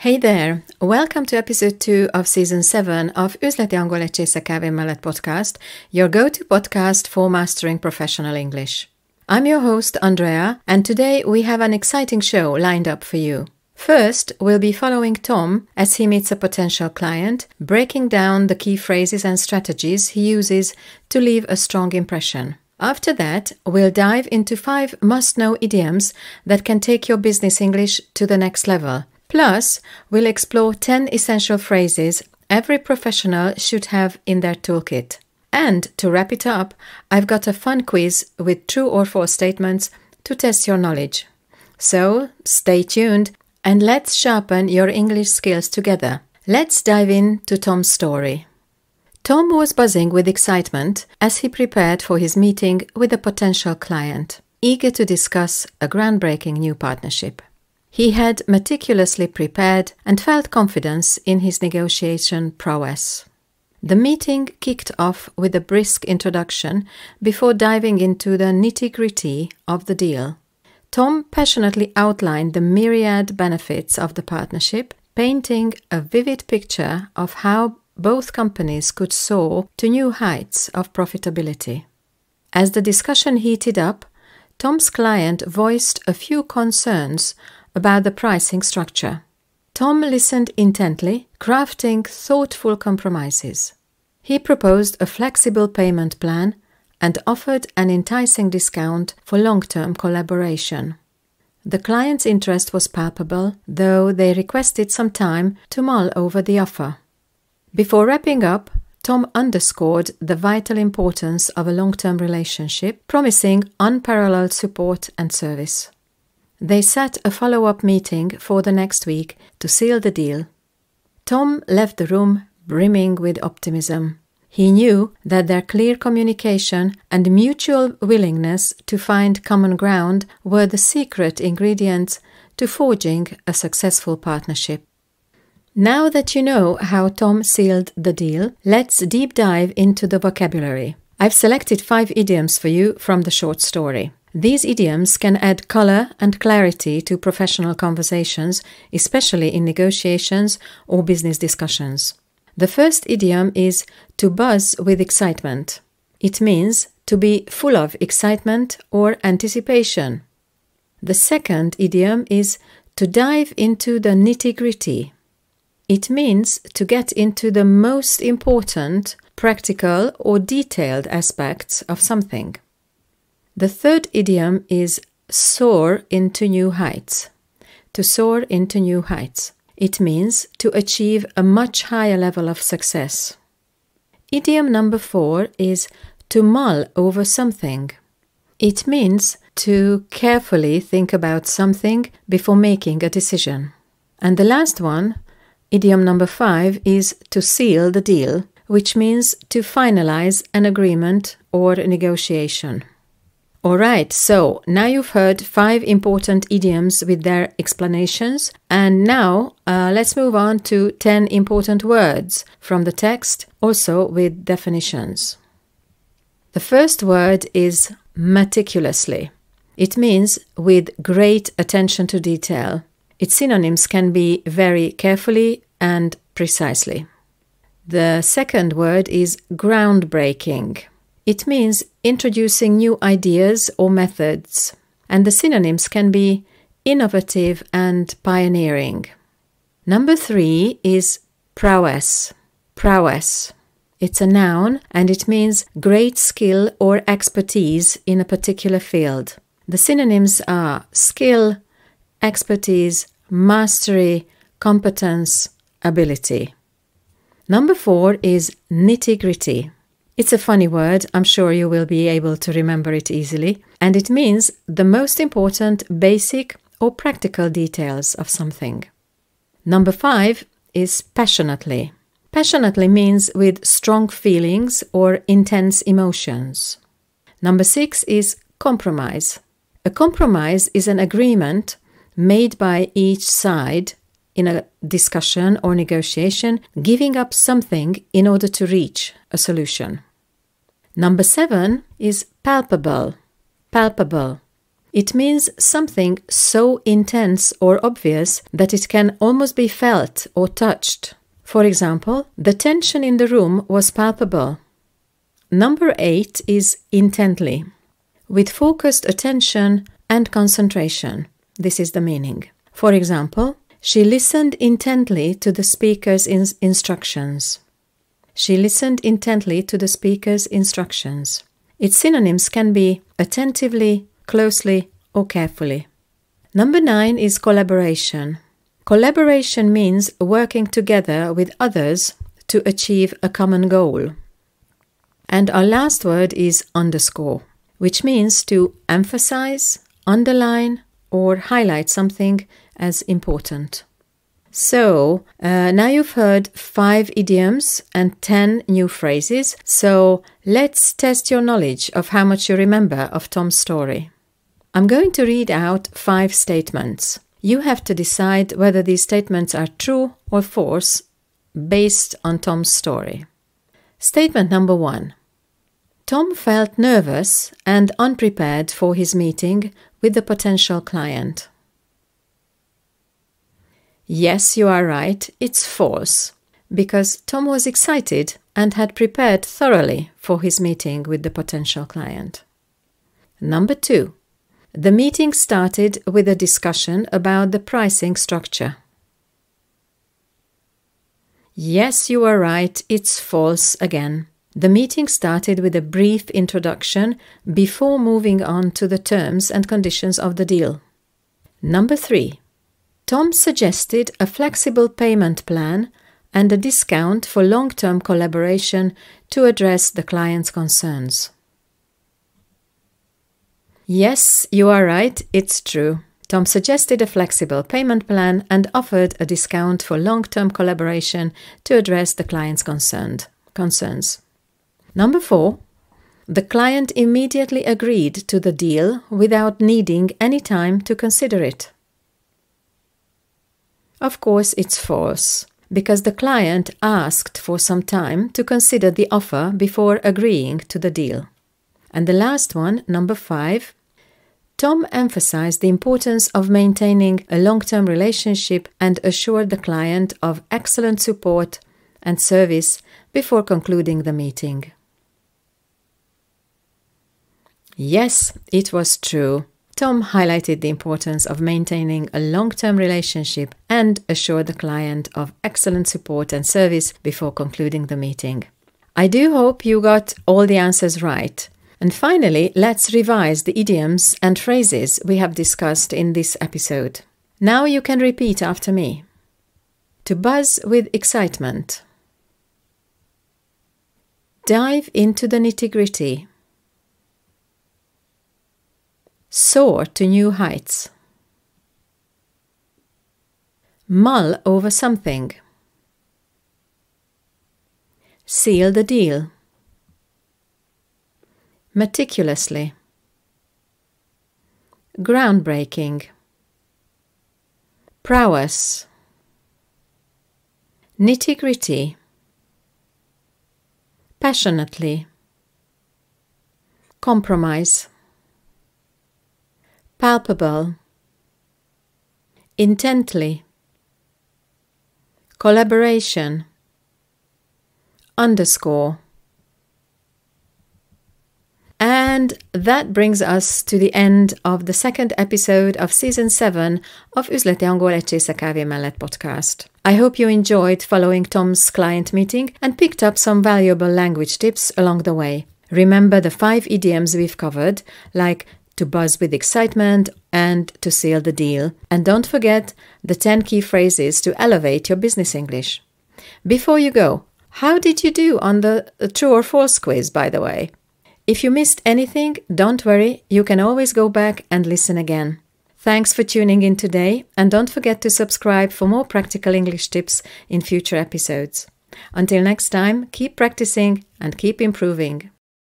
Hey there! Welcome to episode 2 of season 7 of Üzleti, angol, csésze, kávé, mellett podcast, your go-to podcast for mastering professional English. I'm your host, Andrea, and today we have an exciting show lined up for you. First, we'll be following Tom as he meets a potential client, breaking down the key phrases and strategies he uses to leave a strong impression. After that, we'll dive into 5 must-know idioms that can take your business English to the next level. Plus, we'll explore 10 essential phrases every professional should have in their toolkit. And to wrap it up, I've got a fun quiz with true or false statements to test your knowledge. So, stay tuned and let's sharpen your English skills together. Let's dive into Tom's story. Tom was buzzing with excitement as he prepared for his meeting with a potential client, eager to discuss a groundbreaking new partnership. He had meticulously prepared and felt confidence in his negotiation prowess. The meeting kicked off with a brisk introduction before diving into the nitty-gritty of the deal. Tom passionately outlined the myriad benefits of the partnership, painting a vivid picture of how both companies could soar to new heights of profitability. As the discussion heated up, Tom's client voiced a few concerns about the pricing structure. Tom listened intently, crafting thoughtful compromises. He proposed a flexible payment plan and offered an enticing discount for long-term collaboration. The client's interest was palpable, though they requested some time to mull over the offer. Before wrapping up, Tom underscored the vital importance of a long-term relationship, promising unparalleled support and service. They set a follow-up meeting for the next week to seal the deal. Tom left the room brimming with optimism. He knew that their clear communication and mutual willingness to find common ground were the secret ingredients to forging a successful partnership. Now that you know how Tom sealed the deal, let's deep dive into the vocabulary. I've selected 5 idioms for you from the short story. These idioms can add color and clarity to professional conversations, especially in negotiations or business discussions. The first idiom is to buzz with excitement. It means to be full of excitement or anticipation. The second idiom is to dive into the nitty-gritty. It means to get into the most important, practical or detailed aspects of something. The third idiom is soar into new heights. To soar into new heights. It means to achieve a much higher level of success. Idiom number 4 is to mull over something. It means to carefully think about something before making a decision. And the last one, idiom number 5, is to seal the deal, which means to finalize an agreement or negotiation. Alright, so now you've heard 5 important idioms with their explanations, and now let's move on to 10 important words from the text, also with definitions. The first word is meticulously. It means with great attention to detail. Its synonyms can be very carefully and precisely. The second word is groundbreaking. It means introducing new ideas or methods, and the synonyms can be innovative and pioneering. Number 3 is prowess. Prowess. It's a noun and it means great skill or expertise in a particular field. The synonyms are skill, expertise, mastery, competence, ability. Number 4 is nitty-gritty. It's a funny word, I'm sure you will be able to remember it easily, and it means the most important basic or practical details of something. Number 5 is passionately. Passionately means with strong feelings or intense emotions. Number 6 is compromise. A compromise is an agreement made by each side in a discussion or negotiation, giving up something in order to reach a solution. Number 7 is palpable. Palpable. It means something so intense or obvious that it can almost be felt or touched. For example, the tension in the room was palpable. Number 8 is intently, with focused attention and concentration. This is the meaning. For example, she listened intently to the speaker's instructions. She listened intently to the speaker's instructions. Its synonyms can be attentively, closely, or carefully. Number 9 is collaboration. Collaboration means working together with others to achieve a common goal. And our last word is underscore, which means to emphasize, underline, or highlight something as important. So, now you've heard 5 idioms and 10 new phrases, so let's test your knowledge of how much you remember of Tom's story. I'm going to read out 5 statements. You have to decide whether these statements are true or false based on Tom's story. Statement number 1. Tom felt nervous and unprepared for his meeting with the potential client. Yes, you are right, it's false, because Tom was excited and had prepared thoroughly for his meeting with the potential client. Number 2. The meeting started with a discussion about the pricing structure. Yes, you are right, it's false again. The meeting started with a brief introduction before moving on to the terms and conditions of the deal. Number 3. Tom suggested a flexible payment plan and a discount for long-term collaboration to address the client's concerns. Yes, you are right, it's true. Tom suggested a flexible payment plan and offered a discount for long-term collaboration to address the client's concerns. Number 4. The client immediately agreed to the deal without needing any time to consider it. Of course, it's false, because the client asked for some time to consider the offer before agreeing to the deal. And the last one, number 5. Tom emphasized the importance of maintaining a long-term relationship and assured the client of excellent support and service before concluding the meeting. Yes, it was true. Tom highlighted the importance of maintaining a long-term relationship and assured the client of excellent support and service before concluding the meeting. I do hope you got all the answers right. And finally, let's revise the idioms and phrases we have discussed in this episode. Now you can repeat after me. To buzz with excitement. Dive into the nitty-gritty. Soar to new heights. Mull over something. Seal the deal. Meticulously. Groundbreaking. Prowess. Nitty-gritty. Passionately. Compromise. Palpable. Intently. Collaboration. Underscore. And that brings us to the end of the second episode of Season 7 of Üzleti angol egy csésze kávé mellett podcast. I hope you enjoyed following Tom's client meeting and picked up some valuable language tips along the way. Remember the 5 idioms we've covered, like to buzz with excitement and to seal the deal. And don't forget the 10 key phrases to elevate your business English. Before you go, how did you do on the true or false quiz, by the way? If you missed anything, don't worry, you can always go back and listen again. Thanks for tuning in today, and don't forget to subscribe for more practical English tips in future episodes. Until next time, keep practicing and keep improving.